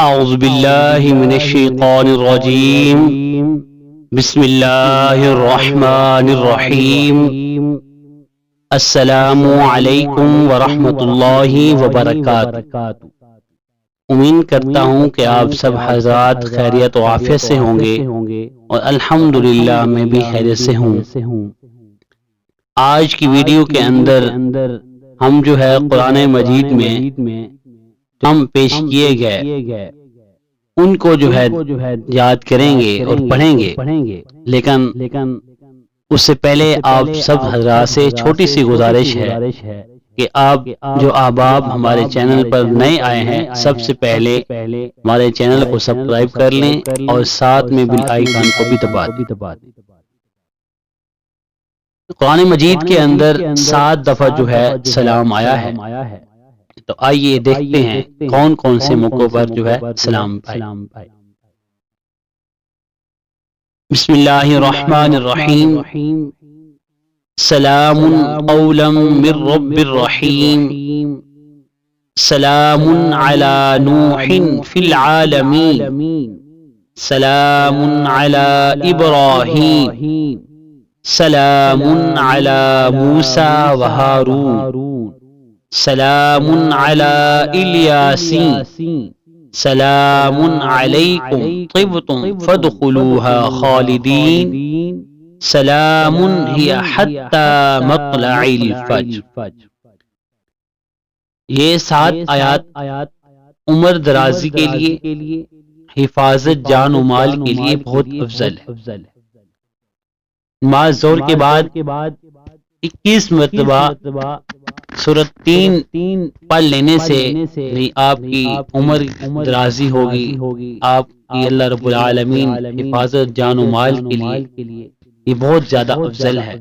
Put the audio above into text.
اعوذ باللہ من الشیطان الرجیم بسم اللہ الرحمن الرحیم السلام علیکم ورحمۃ اللہ وبرکاتہ۔ امید کرتا ہوں کہ آپ سب حضرات خیریت و عافیت سے ہوں گے اور الحمدللہ میں بھی خیریت سے ہوں۔ آج کی ویڈیو کے اندر ہم جو ہے قرآن مجید میں ہم پیش کیے گئے ان کو جو ہے یاد کریں گے اور پڑھیں گے، لیکن اس سے پہلے آپ سب حضرات سے چھوٹی سی گزارش ہے کہ آپ جو احباب ہمارے چینل پر نئے آئے ہیں سب سے پہلے ہمارے چینل کو سبسکرائب کر لیں اور ساتھ میں بیل آئیکن کو بھی دبا دیں۔ قرآن مجید کے اندر 7 دفعہ جو ہے سلام آیا ہے، تو آئیے دیکھتے ہیں کون کون سے موقعوں پر جو ہے سلام پائے۔ بسم اللہ الرحمن الرحیم، سلام قولا من رب الرحیم، سلام علی نوح فی العالمین، سلام علی ابراہیم، سلام علی موسیٰ و ہارون، سلام علی الیاسین، سلام علیکم طبتم فادخلوها خالدین، سلام ہی حتی مطلع الفجر۔ یہ 7 آیات عمر درازی کے لیے، حفاظت جان و مال کے لیے بہت افضل ہے۔ نماز ظہر کے بعد 21 مرتبہ سورۃ 3 پڑھ لینے سے آپ کی عمر درازی ہوگی، آپ کی اللہ رب العالمین حفاظت جان و مال کے لیے یہ بہت زیادہ افضل ہے۔